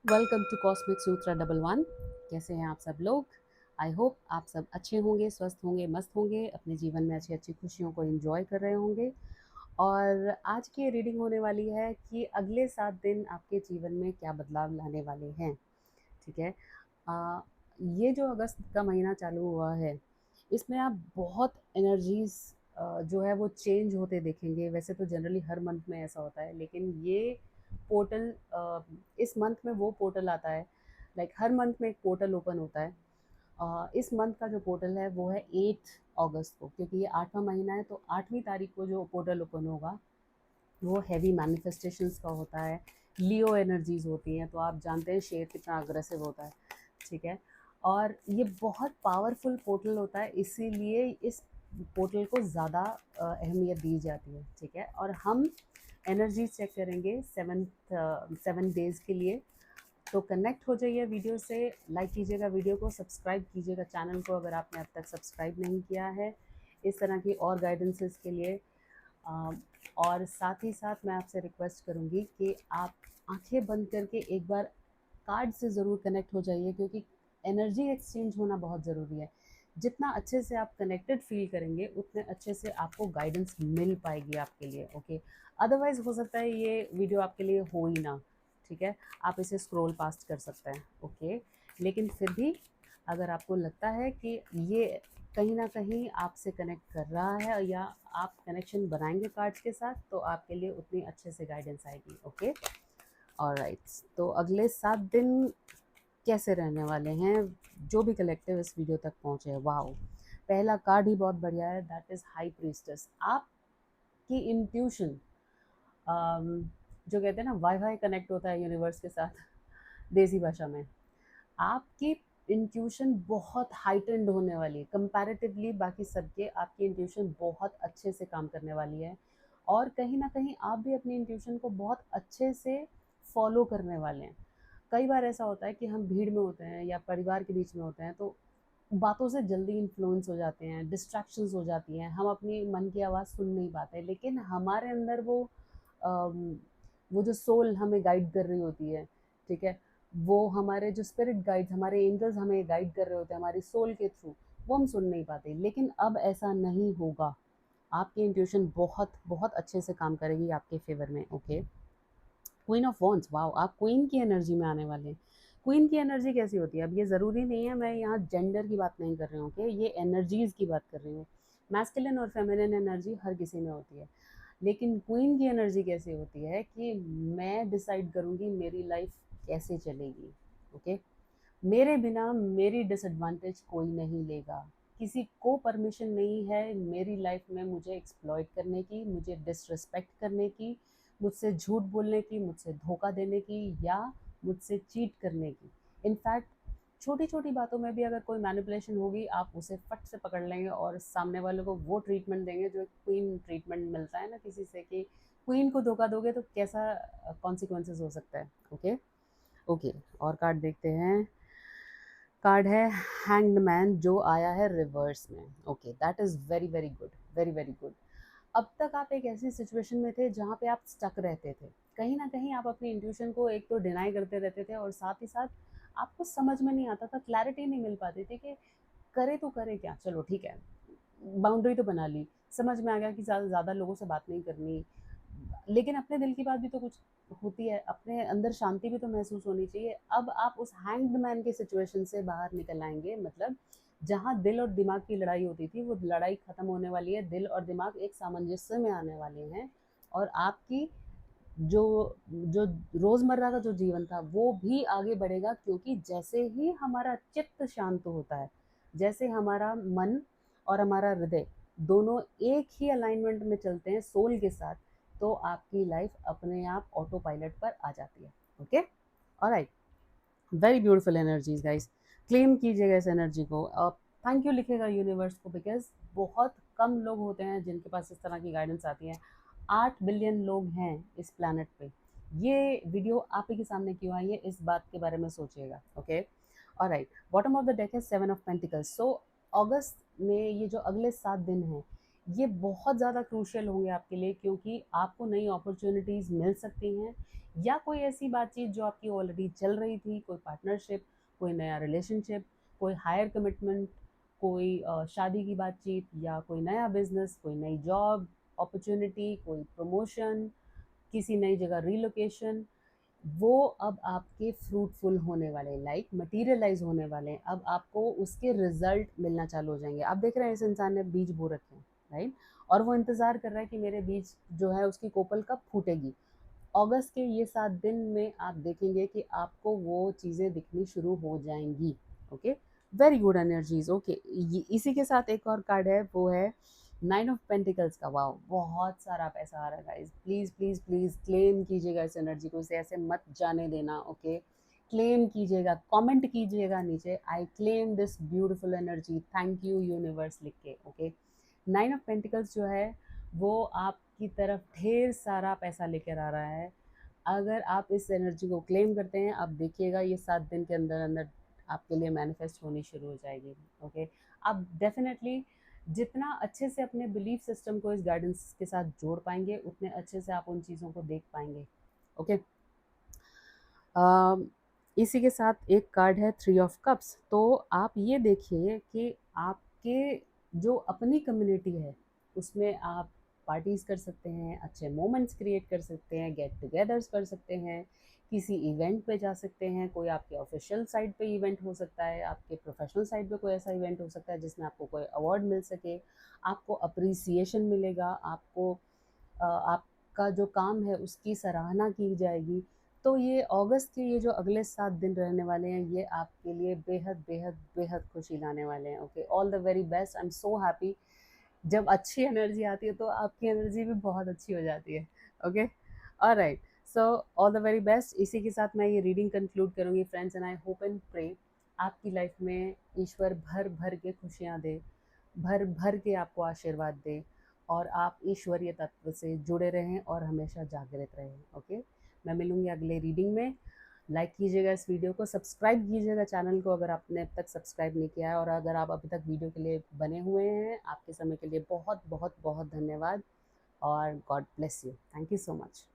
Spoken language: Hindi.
वेलकम टू कॉस्मिक सूत्रा 11। कैसे हैं आप सब लोग? आई होप आप सब अच्छे होंगे, स्वस्थ होंगे, मस्त होंगे, अपने जीवन में अच्छी अच्छी खुशियों को एंजॉय कर रहे होंगे। और आज की रीडिंग होने वाली है कि अगले 7 दिन आपके जीवन में क्या बदलाव लाने वाले हैं। ठीक है। आ, ये जो अगस्त का महीना चालू हुआ है, इसमें आप बहुत एनर्जीज जो है वो चेंज होते देखेंगे। वैसे तो जनरली हर मंथ में ऐसा होता है, लेकिन ये पोर्टल इस मंथ में वो पोर्टल आता है। लाइक हर मंथ में एक पोर्टल ओपन होता है। इस मंथ का जो पोर्टल है वो है 8 अगस्त को, क्योंकि ये 8वां महीना है। तो 8वीं तारीख को जो पोर्टल ओपन होगा वो हैवी मैनिफेस्टेशंस का होता है। लियो एनर्जीज होती हैं, तो आप जानते हैं शेर कितना अग्रेसिव होता है। ठीक है। और ये बहुत पावरफुल पोर्टल होता है, इसीलिए इस पोर्टल को ज़्यादा अहमियत दी जाती है। ठीक है। और हम एनर्जी चेक करेंगे 7 डेज़ के लिए। तो कनेक्ट हो जाइए वीडियो से, लाइक कीजिएगा वीडियो को, सब्सक्राइब कीजिएगा चैनल को अगर आपने अब तक सब्सक्राइब नहीं किया है, इस तरह की और गाइडेंसेस के लिए। और साथ ही साथ मैं आपसे रिक्वेस्ट करूँगी कि आप आंखें बंद करके एक बार कार्ड से ज़रूर कनेक्ट हो जाइए, क्योंकि एनर्जी एक्सचेंज होना बहुत ज़रूरी है। जितना अच्छे से आप कनेक्टेड फील करेंगे, उतने अच्छे से आपको गाइडेंस मिल पाएगी आपके लिए। ओके। अदरवाइज़ हो सकता है ये वीडियो आपके लिए हो ही ना। ठीक है। आप इसे स्क्रॉल पास्ट कर सकते हैं। ओके। लेकिन फिर भी अगर आपको लगता है कि ये कहीं ना कहीं आपसे कनेक्ट कर रहा है, या आप कनेक्शन बनाएंगे कार्ड्स के साथ, तो आपके लिए उतनी अच्छे से गाइडेंस आएगी। ओके। ऑलराइट। तो अगले 7 दिन कैसे रहने वाले हैं, जो भी कलेक्टिव इस वीडियो तक पहुंचे। वाओ, पहला कार्ड ही बहुत बढ़िया है, दैट इज हाई प्रीस्टेस। आपकी इंट्यूशन, जो कहते हैं ना वाईफाई कनेक्ट होता है यूनिवर्स के साथ, देसी भाषा में, आपकी इंट्यूशन बहुत हाइटेंड होने वाली है कंपैरेटिवली बाकी सबके। आपकी इंट्यूशन बहुत अच्छे से काम करने वाली है, और कहीं ना कहीं आप भी अपनी इंट्यूशन को बहुत अच्छे से फॉलो करने वाले हैं। कई बार ऐसा होता है कि हम भीड़ में होते हैं या परिवार के बीच में होते हैं, तो बातों से जल्दी इन्फ्लुएंस हो जाते हैं, डिस्ट्रैक्शंस हो जाती हैं, हम अपनी मन की आवाज़ सुन नहीं पाते। लेकिन हमारे अंदर अम, वो जो सोल हमें गाइड कर रही होती है, ठीक है, वो हमारे जो स्पिरिट गाइड्स, हमारे एंजल्स हमें गाइड कर रहे होते हैं हमारी सोल के थ्रू, वो हम सुन नहीं पाते। लेकिन अब ऐसा नहीं होगा। आपकी इंट्यूशन बहुत बहुत अच्छे से काम करेगी आपके फेवर में। Okay. Queen of wands, wow, आप क्वीन की एनर्जी में आने वाले हैं। क्वीन की एनर्जी कैसी होती है? अब ये ज़रूरी नहीं है, मैं यहाँ जेंडर की बात नहीं कर रही हूँ। ओके, ये एनर्जीज़ की बात कर रही हूँ। मैस्कुलिन और फेमिनिन एनर्जी हर किसी में होती है, लेकिन क्वीन की एनर्जी कैसी होती है कि मैं डिसाइड करूँगी मेरी लाइफ कैसे चलेगी। ओके। मेरे बिना मेरी डिसएडवांटेज कोई नहीं लेगा। किसी को परमिशन नहीं है मेरी लाइफ में मुझे एक्सप्लॉइट करने की, मुझे डिसरिस्पेक्ट करने की, मुझसे झूठ बोलने की, मुझसे धोखा देने की, या मुझसे चीट करने की। इनफैक्ट छोटी छोटी बातों में भी अगर कोई मैनिपुलेशन होगी, आप उसे फट से पकड़ लेंगे और सामने वाले को वो ट्रीटमेंट देंगे जो क्वीन ट्रीटमेंट मिलता है ना किसी से, कि क्वीन को धोखा दोगे तो कैसा कॉन्सिक्वेंसेस हो सकता है। ओके। ओके। और कार्ड देखते हैं। कार्ड है हैंग्ड मैन, जो आया है रिवर्स में। Okay, that is very very good, very very good. अब तक आप एक ऐसी सिचुएशन में थे जहाँ पे आप स्टक रहते थे। कहीं ना कहीं आप अपनी इंट्यूशन को एक तो डिनाई करते रहते थे, और साथ ही साथ आपको समझ में नहीं आता था, क्लैरिटी नहीं मिल पाती थी कि करे तो करे क्या। चलो ठीक है, बाउंड्री तो बना ली, समझ में आ गया कि ज़्यादा ज़्यादा लोगों से बात नहीं करनी, लेकिन अपने दिल की बात भी तो कुछ होती है, अपने अंदर शांति भी तो महसूस होनी चाहिए। अब आप उस हैंग्ड मैन के सिचुएशन से बाहर निकल आएंगे, मतलब जहाँ दिल और दिमाग की लड़ाई होती थी, वो लड़ाई खत्म होने वाली है। दिल और दिमाग एक सामंजस्य में आने वाले हैं, और आपकी जो जो रोज़मर्रा का जो जीवन था वो भी आगे बढ़ेगा, क्योंकि जैसे ही हमारा चित्त शांत होता है, जैसे हमारा मन और हमारा हृदय दोनों एक ही अलाइनमेंट में चलते हैं सोल के साथ, तो आपकी लाइफ अपने आप ऑटो पायलट पर आ जाती है। Okay. Alright. Very beautiful energies guys. Claim कीजिएगा इस एनर्जी को। थैंक यू लिखेगा यूनिवर्स को, बिकॉज बहुत कम लोग होते हैं जिनके पास इस तरह की गाइडेंस आती है। 8 बिलियन लोग हैं इस प्लानट पे। ये वीडियो आप ही के सामने क्यों आई है, इस बात के बारे में सोचिएगा। Okay. Alright. Bottom of the deck है 7 ऑफ पेंटिकल्स। सो अगस्त में ये जो अगले 7 दिन हैं, ये बहुत ज़्यादा क्रूशियल होंगे आपके लिए, क्योंकि आपको नई अपॉर्चुनिटीज़ मिल सकती हैं, या कोई ऐसी बातचीत जो आपकी ऑलरेडी चल रही थी, कोई पार्टनरशिप, कोई नया रिलेशनशिप, कोई हायर कमिटमेंट, कोई शादी की बातचीत, या कोई नया बिजनेस, कोई नई जॉब अपॉर्चुनिटी, कोई प्रमोशन, किसी नई जगह रिलोकेशन, वो अब आपके फ्रूटफुल होने वाले, लाइक मटीरियलाइज होने वाले हैं। अब आपको उसके रिजल्ट मिलना चालू हो जाएंगे। आप देख रहे हैं इस इंसान ने बीज बो रखे हैं, राइट, और वो इंतज़ार कर रहा है कि मेरे बीज जो है उसकी कोपल कब फूटेगी। अगस्त के ये 7 दिन में आप देखेंगे कि आपको वो चीज़ें दिखनी शुरू हो जाएंगी। Okay, very good energies. Okay, इसी के साथ एक और कार्ड है, वो है 9 ऑफ पेंटिकल्स का। वाओ, बहुत सारा पैसा आ रहा है guys. Please please please claim कीजिएगा इस एनर्जी को, इसे ऐसे मत जाने देना। ओके, क्लेम कीजिएगा, कमेंट कीजिएगा नीचे, I claim this beautiful energy, thank you universe लिख के। ओके, 9 ऑफ पेंटिकल्स जो है वो आपकी तरफ ढेर सारा पैसा लेकर आ रहा है। अगर आप इस एनर्जी को क्लेम करते हैं, आप देखिएगा ये 7 दिन के अंदर अंदर आपके लिए मैनिफेस्ट होनी शुरू हो जाएगी। ओके, आप डेफिनेटली जितना अच्छे से अपने बिलीफ सिस्टम को इस गाइडेंस के साथ जोड़ पाएंगे, उतने अच्छे से आप उन चीज़ों को देख पाएंगे। ओके, इसी के साथ एक कार्ड है 3 ऑफ कप्स। तो आप ये देखिए कि आपके जो अपनी कम्युनिटी है उसमें आप पार्टीज़ कर सकते हैं, अच्छे मोमेंट्स क्रिएट कर सकते हैं, गेट टुगेदर्स कर सकते हैं, किसी इवेंट पे जा सकते हैं। कोई आपके ऑफिशियल साइड पे इवेंट हो सकता है, आपके प्रोफेशनल साइड पे कोई ऐसा इवेंट हो सकता है जिसमें आपको कोई अवार्ड मिल सके, आपको अप्रिसिएशन मिलेगा, आपको आपका जो काम है उसकी सराहना की जाएगी। तो ये अगस्त के ये जो अगले 7 दिन रहने वाले हैं, ये आपके लिए बेहद बेहद बेहद खुशी लाने वाले हैं। Okay, all the very best, I am so happy. जब अच्छी एनर्जी आती है तो आपकी एनर्जी भी बहुत अच्छी हो जाती है। Okay, alright, so all the very best. इसी के साथ मैं ये रीडिंग कंक्लूड करूँगी friends, and I hope and pray आपकी लाइफ में ईश्वर भर भर के खुशियाँ दे, भर भर के आपको आशीर्वाद दे, और आप ईश्वरीय तत्व से जुड़े रहें और हमेशा जागृत रहें। ओके, मैं मिलूँगी अगले रीडिंग में। लाइक कीजिएगा इस वीडियो को, सब्सक्राइब कीजिएगा चैनल को अगर आपने अब तक सब्सक्राइब नहीं किया है, और अगर आप अभी तक वीडियो के लिए बने हुए हैं, आपके समय के लिए बहुत बहुत बहुत धन्यवाद, और God bless you. Thank you so much.